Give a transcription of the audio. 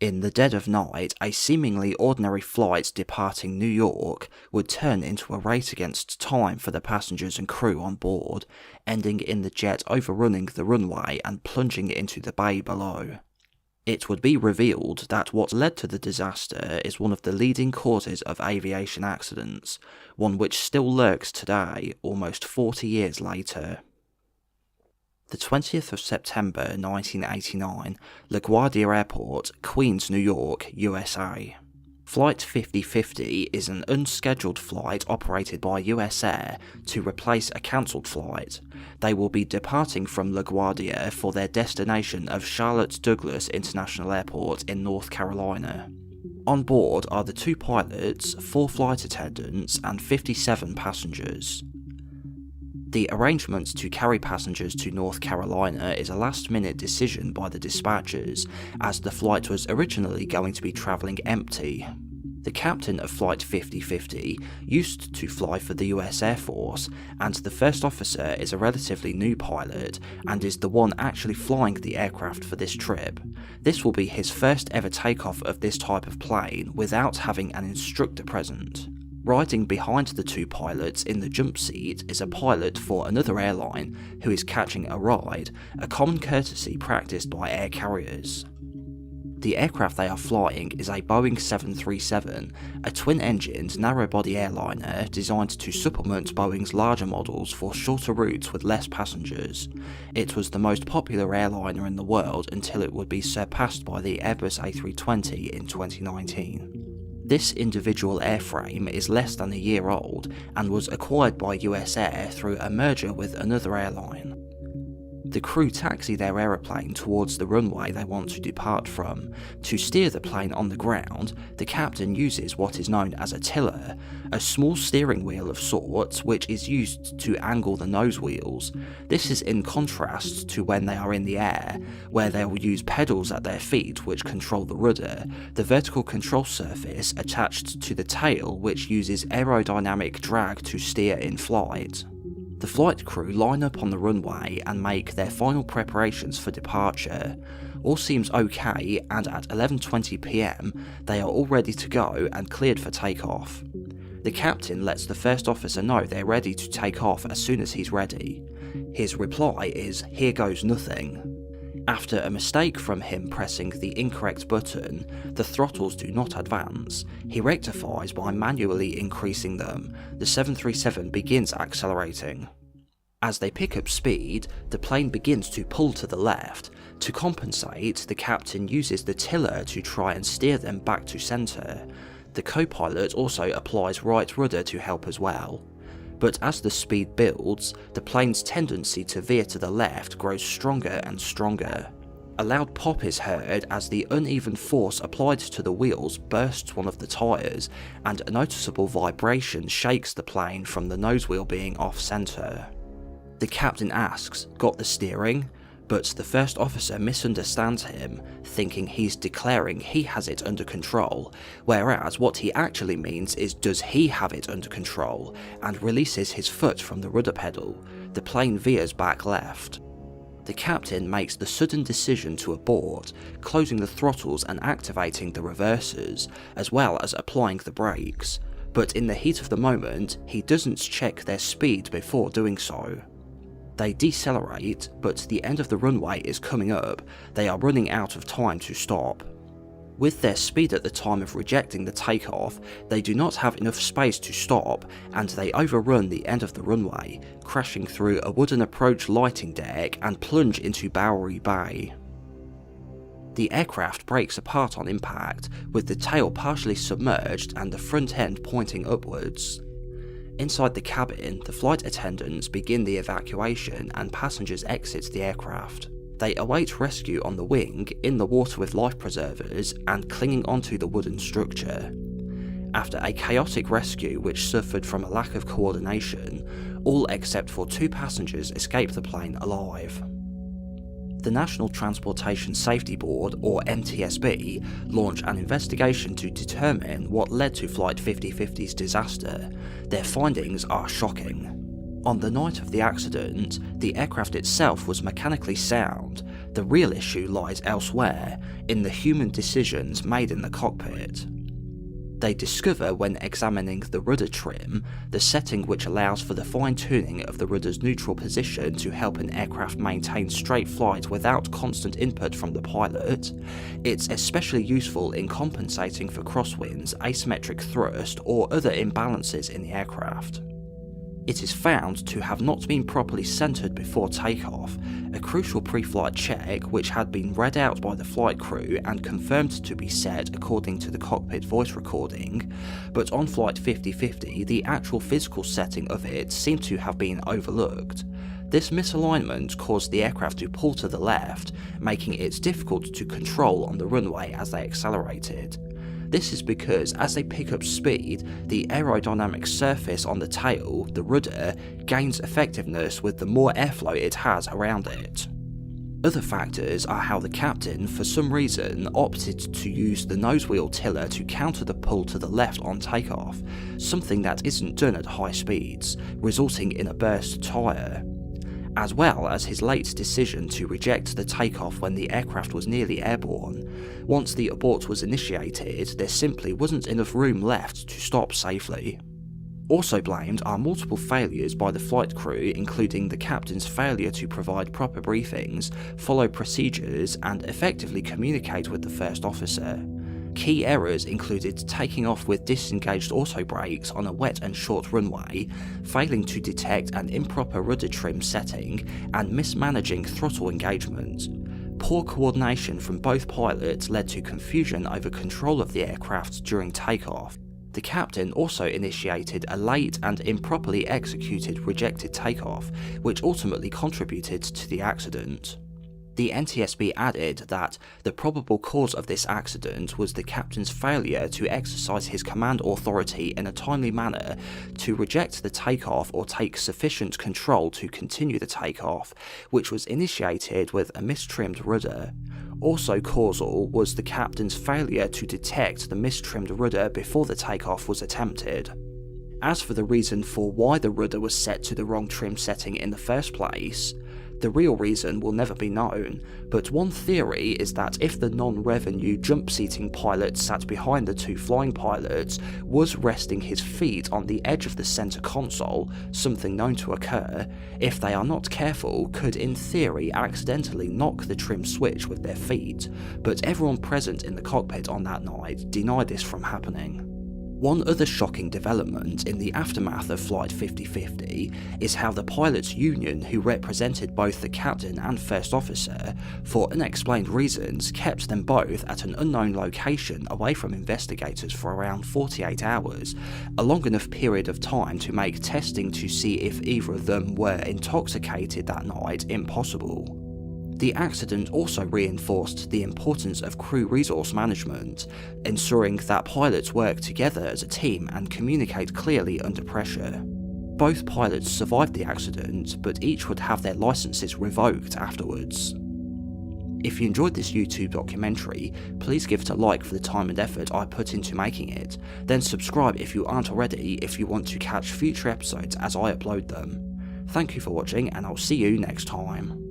In the dead of night, a seemingly ordinary flight departing New York would turn into a race against time for the passengers and crew on board, ending in the jet overrunning the runway and plunging into the bay below. It would be revealed that what led to the disaster is one of the leading causes of aviation accidents, one which still lurks today, almost 40 years later. The 20th of September 1989, LaGuardia Airport, Queens, New York, USA. Flight 5050 is an unscheduled flight operated by USAir to replace a cancelled flight. They will be departing from LaGuardia for their destination of Charlotte Douglas International Airport in North Carolina. On board are the 2 pilots, 4 flight attendants, and 57 passengers. The arrangement to carry passengers to North Carolina is a last-minute decision by the dispatchers, as the flight was originally going to be travelling empty. The captain of Flight 5050 used to fly for the US Air Force, and the first officer is a relatively new pilot, and is the one actually flying the aircraft for this trip. This will be his first ever takeoff of this type of plane without having an instructor present. Riding behind the 2 pilots in the jump seat is a pilot for another airline who is catching a ride, a common courtesy practiced by air carriers. The aircraft they are flying is a Boeing 737, a twin-engined narrow-body airliner designed to supplement Boeing's larger models for shorter routes with less passengers. It was the most popular airliner in the world until it would be surpassed by the Airbus A320 in 2019. This individual airframe is less than a year old and was acquired by USAir through a merger with another airline. The crew taxi their aeroplane towards the runway they want to depart from. To steer the plane on the ground, the captain uses what is known as a tiller, a small steering wheel of sorts which is used to angle the nose wheels. This is in contrast to when they are in the air, where they will use pedals at their feet which control the rudder, the vertical control surface attached to the tail which uses aerodynamic drag to steer in flight. The flight crew line up on the runway and make their final preparations for departure. All seems okay, and at 11:20 PM they are all ready to go and cleared for takeoff. The captain lets the first officer know they're ready to take off as soon as he's ready. His reply is, "Here goes nothing." After a mistake from him pressing the incorrect button, the throttles do not advance. He rectifies by manually increasing them. The 737 begins accelerating. As they pick up speed, the plane begins to pull to the left. To compensate, the captain uses the tiller to try and steer them back to centre. The co-pilot also applies right rudder to help as well. But as the speed builds, the plane's tendency to veer to the left grows stronger and stronger. A loud pop is heard as the uneven force applied to the wheels bursts one of the tyres, and a noticeable vibration shakes the plane from the nose wheel being off-centre. The captain asks, "Got the steering?" But the first officer misunderstands him, thinking he's declaring he has it under control, whereas what he actually means is does he have it under control, and releases his foot from the rudder pedal. The plane veers back left. The captain makes the sudden decision to abort, closing the throttles and activating the reversers, as well as applying the brakes. But in the heat of the moment, he doesn't check their speed before doing so. They decelerate, but the end of the runway is coming up. They are running out of time to stop. With their speed at the time of rejecting the takeoff, they do not have enough space to stop, and they overrun the end of the runway, crashing through a wooden approach lighting deck and plunge into Bowery Bay. The aircraft breaks apart on impact, with the tail partially submerged and the front end pointing upwards. Inside the cabin, the flight attendants begin the evacuation and passengers exit the aircraft. They await rescue on the wing, in the water with life preservers, and clinging onto the wooden structure. After a chaotic rescue which suffered from a lack of coordination, all except for 2 passengers escape the plane alive. The National Transportation Safety Board, or NTSB, launched an investigation to determine what led to Flight 5050's disaster. Their findings are shocking. On the night of the accident, the aircraft itself was mechanically sound. The real issue lies elsewhere, in the human decisions made in the cockpit. They discover when examining the rudder trim, the setting which allows for the fine-tuning of the rudder's neutral position to help an aircraft maintain straight flight without constant input from the pilot. It's especially useful in compensating for crosswinds, asymmetric thrust, or other imbalances in the aircraft. It is found to have not been properly centred before takeoff, a crucial pre-flight check which had been read out by the flight crew and confirmed to be set according to the cockpit voice recording, but on flight 5050 the actual physical setting of it seemed to have been overlooked. This misalignment caused the aircraft to pull to the left, making it difficult to control on the runway as they accelerated. This is because as they pick up speed, the aerodynamic surface on the tail, the rudder, gains effectiveness with the more airflow it has around it. Other factors are how the captain, for some reason, opted to use the nosewheel tiller to counter the pull to the left on takeoff, something that isn't done at high speeds, resulting in a burst tyre, as well as his late decision to reject the takeoff when the aircraft was nearly airborne. Once the abort was initiated, there simply wasn't enough room left to stop safely. Also blamed are multiple failures by the flight crew, including the captain's failure to provide proper briefings, follow procedures, and effectively communicate with the first officer. Key errors included taking off with disengaged auto brakes on a wet and short runway, failing to detect an improper rudder trim setting, and mismanaging throttle engagement. Poor coordination from both pilots led to confusion over control of the aircraft during takeoff. The captain also initiated a late and improperly executed rejected takeoff, which ultimately contributed to the accident. The NTSB added that the probable cause of this accident was the captain's failure to exercise his command authority in a timely manner to reject the takeoff or take sufficient control to continue the takeoff, which was initiated with a mistrimmed rudder. Also causal was the captain's failure to detect the mistrimmed rudder before the takeoff was attempted. As for the reason for why the rudder was set to the wrong trim setting in the first place, the real reason will never be known, but one theory is that if the non-revenue jump-seating pilot sat behind the two flying pilots was resting his feet on the edge of the centre console, something known to occur, if they are not careful, could in theory accidentally knock the trim switch with their feet, but everyone present in the cockpit on that night denied this from happening. One other shocking development in the aftermath of Flight 5050 is how the pilots' union, who represented both the captain and first officer, for unexplained reasons kept them both at an unknown location away from investigators for around 48 hours, a long enough period of time to make testing to see if either of them were intoxicated that night impossible. The accident also reinforced the importance of crew resource management, ensuring that pilots work together as a team and communicate clearly under pressure. Both pilots survived the accident, but each would have their licenses revoked afterwards. If you enjoyed this YouTube documentary, please give it a like for the time and effort I put into making it, then subscribe if you aren't already if you want to catch future episodes as I upload them. Thank you for watching, and I'll see you next time.